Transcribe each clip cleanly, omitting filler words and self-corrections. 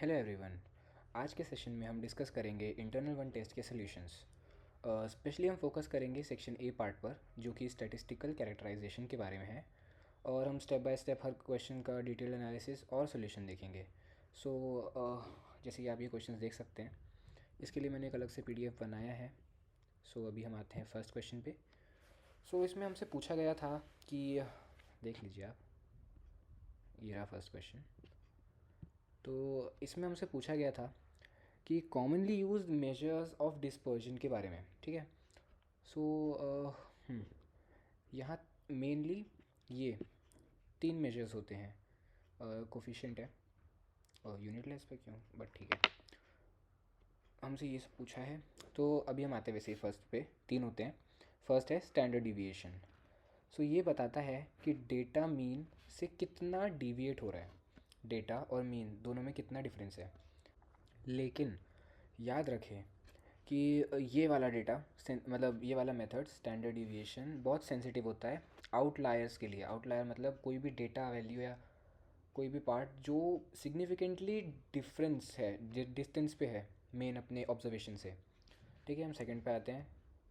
Hello everyone. आज के session में हम डिस्कस करेंगे इंटरनल वन टेस्ट के सॉल्यूशंस। स्पेशली हम फोकस करेंगे सेक्शन ए पार्ट पर, जो कि स्टैटिस्टिकल कैरेक्टराइजेशन के बारे में है, और हम step by step her question का डिटेल एनालिसिस और सॉल्यूशन देखेंगे। सो जैसे कि आप ये क्वेश्चंस देख सकते हैं, इसके लिए मैंने एक अलग से पीडीएफ बनाया है। सो अभी हम आते हैं फर्स्ट क्वेश्चन पे। सो इसमें हमसे पूछा गया था कि, देख लीजिए आप, ये रहा फर्स्ट क्वेश्चन। तो इसमें हमसे पूछा गया था कि commonly used measures of dispersion के बारे में। ठीक है। सो यहाँ मेनली ये तीन मेजर्स होते हैं। कोफिशिएंट है और यूनिटलेस पे क्यों, बट ठीक है, हमसे ये सब पूछा है। तो अभी हम आते हैं वैसे ही फर्स्ट पे। तीन होते हैं। फर्स्ट है स्टैंडर्ड डिविएशन। सो ये बताता है कि डेटा मीन से कितना डिविएट हो रहा है, डेटा और मीन दोनों में कितना डिफरेंस है। लेकिन याद रखें कि ये वाला डेटा, मतलब ये वाला मेथड स्टैंडर्ड डिविएशन बहुत सेंसिटिव होता है आउटलायर्स के लिए। आउटलायर मतलब कोई भी डेटा वैल्यू या कोई भी पार्ट जो सिग्निफिकेंटली डिफरेंस है, डिस्टेंस पे है मेन अपने ऑब्जर्वेशन से। ठीक है, हम सेकंड पे आते हैं।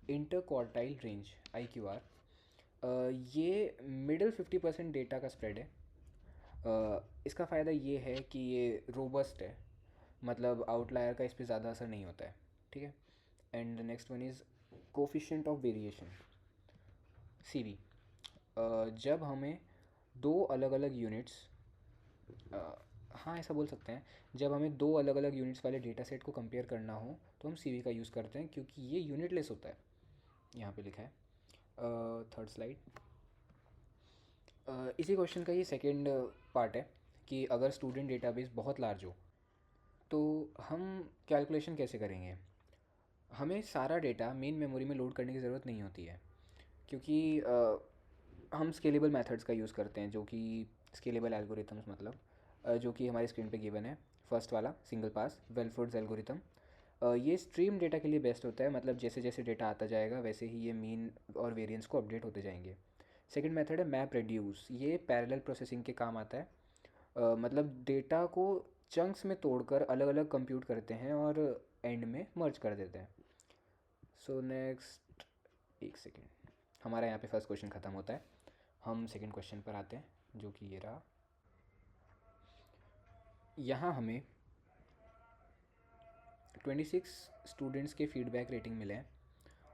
Inter quartile range IQR। ये मिडल 50% डेटा का स्प्रेड है। इसका फ़ायदा ये है कि ये रोबस्ट है, मतलब आउटलायर का इस पर ज़्यादा असर नहीं होता है। ठीक है। And next one is coefficient of variation, CV। जब हमें दो अलग अलग यूनिट्स, हाँ ऐसा बोल सकते हैं, जब हमें दो अलग अलग यूनिट्स वाले डेटा सेट को कंपेयर करना हो तो हम CV का यूज़ करते हैं, क्योंकि ये यूनिटलेस होता है। यहाँ पे लिखा है। Third slide. इसी क्वेश्चन का ये सेकेंड पार्ट है कि अगर स्टूडेंट डेटाबेस बहुत लार्ज हो तो हम कैलकुलेशन कैसे करेंगे। हमें सारा डेटा मेन मेमोरी में लोड करने की ज़रूरत नहीं होती है, क्योंकि हम स्केलेबल मेथड्स का यूज़ करते हैं, जो कि स्केलेबल एल्गोरिथम्स, मतलब जो कि हमारी स्क्रीन पे गिवन है। फर्स्ट वाला सिंगल पास वेलफोर्ड्स एल्गोरिथम। ये स्ट्रीम डेटा के लिए बेस्ट होता है, मतलब जैसे जैसे डेटा आता जाएगा वैसे ही ये मीन और वेरिएंस को अपडेट होते जाएंगे। सेकंड मेथड है मैप रेड्यूस। ये पैरेलल प्रोसेसिंग के काम आता है। मतलब डेटा को चंक्स में तोड़कर अलग अलग कंप्यूट करते हैं और एंड में मर्ज कर देते हैं। सो नेक्स्ट, एक सेकेंड, हमारा यहाँ पे फर्स्ट क्वेश्चन ख़त्म होता है। हम सेकंड क्वेश्चन पर आते हैं, जो कि ये रहा। यहाँ हमें 26 स्टूडेंट्स के फीडबैक रेटिंग मिले हैं,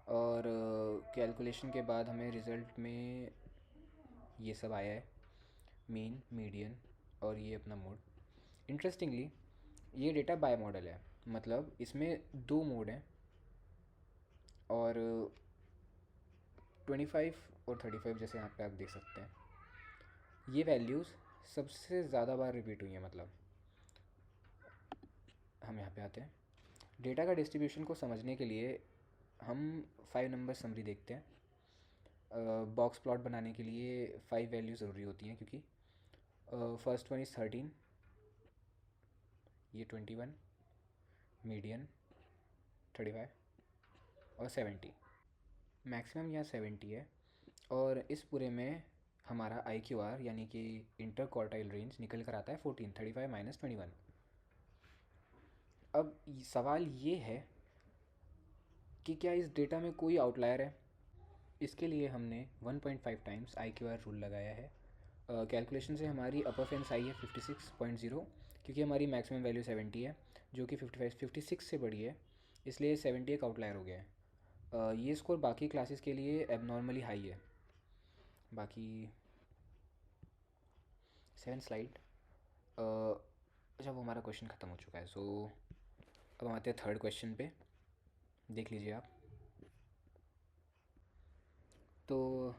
और कैलकुलेशन के बाद हमें रिज़ल्ट में ये सब आया है, मीन, मीडियन और ये अपना मोड। इंटरेस्टिंगली ये डेटा बाय मॉडल है, मतलब इसमें दो मोड हैं, और 25 और 35 जैसे यहाँ पे आप देख सकते हैं, ये वैल्यूज़ सबसे ज़्यादा बार रिपीट हुई हैं। मतलब हम यहाँ पे आते हैं। डेटा का डिस्ट्रीब्यूशन को समझने के लिए हम 5 नंबर समरी देखते हैं। बॉक्स प्लॉट बनाने के लिए 5 वैल्यू ज़रूरी होती हैं, क्योंकि फर्स्ट वन इज़ 13, ये 21, मीडियन 35 और 70। मैक्सिमम यहाँ 70 है, और इस पूरे में हमारा IQR यानी कि इंटर क्वार्टाइल रेंज निकल कर आता है 14, 35 माइनस 21। अब सवाल ये है कि क्या इस डेटा में कोई आउटलायर है। इसके लिए हमने 1.5 टाइम्स IQR रूल लगाया है। कैलकुलेशन से हमारी अपर फेंस आई है 56.0, क्योंकि हमारी मैक्सिमम वैल्यू 70 है, जो कि 56 से बड़ी है, इसलिए 70 एक आउटलायर हो गया है। ये स्कोर बाकी क्लासेस के लिए एबनॉर्मली हाई है। बाकी 7 स्लाइड। जब हमारा क्वेश्चन ख़त्म हो चुका है, सो अब हम आते हैं थर्ड क्वेश्चन पे। देख लीजिए आप। तो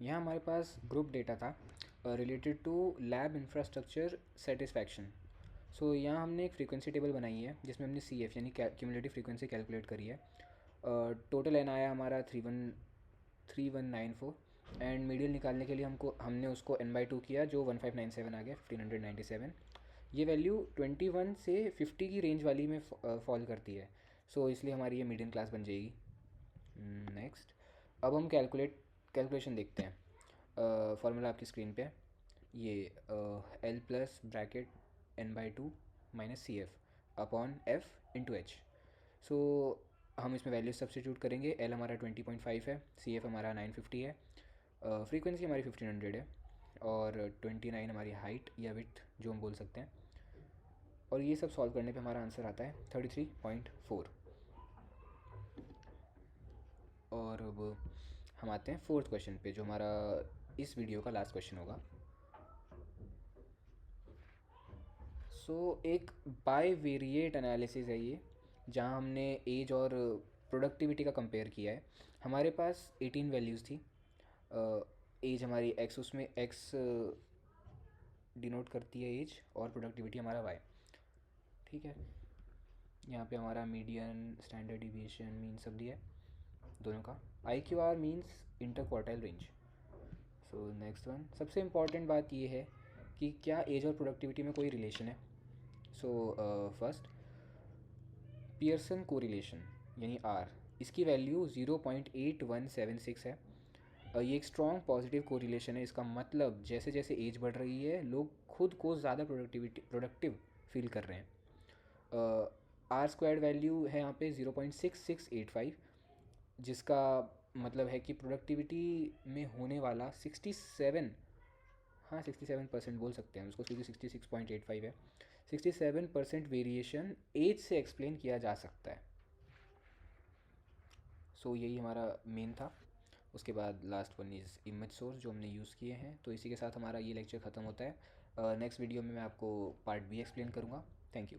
यहाँ हमारे पास ग्रुप डेटा था related to lab infrastructure satisfaction. So यहाँ हमने एक फ्रीक्वेंसी टेबल बनाई है, जिसमें हमने CF यानी क्यूमुलेटिव फ्रीक्वेंसी कैलकुलेट करी है। टोटल एन आया हमारा 3194, एंड मीडियन निकालने के लिए हमने उसको n/2 किया, जो 1597 आ गया, 1597। ये वैल्यू 21 से 50 की रेंज वाली में फॉल करती है, सो इसलिए हमारी ये मीडियन क्लास बन जाएगी। नेक्स्ट, अब हम कैलकुलेशन देखते हैं। फार्मूला आपकी स्क्रीन पे है। ये L plus bracket n/2 minus C F upon F into H. So हम इसमें वैल्यूज सब्स्टिट्यूट करेंगे। एल हमारा 20.5 है, सी एफ हमारा 950 है, फ्रीक्वेंसी हमारी 1500 है, और 29 हमारी हाइट या विड्थ जो हम बोल सकते हैं। और ये सब सॉल्व करने पे हमारा आंसर आता है 33.4। और अब हम आते हैं फोर्थ क्वेश्चन पे, जो हमारा इस वीडियो का लास्ट क्वेश्चन होगा। एक बाईवेरिएट एनालिसिस है ये, जहाँ हमने एज और प्रोडक्टिविटी का कंपेयर किया है। हमारे पास 18 वैल्यूज़ थी। एज हमारी एक्स, उसमें एक्स डिनोट करती है एज, और प्रोडक्टिविटी हमारा वाई। ठीक है, यहाँ पे हमारा मीडियन, स्टैंडर्ड डिविएशन, मीन सब दिया है दोनों का। I Q R means inter quartile range. So next one, सबसे इम्पॉर्टेंट बात ये है कि क्या एज और प्रोडक्टिविटी में कोई रिलेशन है। सो फर्स्ट, पियर्सन कोरिलेशन यानी आर, इसकी वैल्यू 0.8176 है। ये एक स्ट्रॉन्ग पॉजिटिव कोरिलेशन है। इसका मतलब जैसे जैसे एज बढ़ रही है, लोग खुद को ज़्यादा प्रोडक्टिव फील कर रहे हैं। आर स्क्वायर्ड वैल्यू है यहाँ पे 0.6685, जिसका मतलब है कि प्रोडक्टिविटी में होने वाला 67, हाँ 67% बोल सकते हैं उसको, क्योंकि 66.85 है। 67% वेरिएशन एज से एक्सप्लेन किया जा सकता है। सो यही हमारा मेन था। उसके बाद last one is image source, जो हमने यूज़ किए हैं। तो इसी के साथ हमारा ये लेक्चर ख़त्म होता है। नेक्स्ट वीडियो में मैं आपको पार्ट बी एक्सप्लेन करूँगा। Thank you.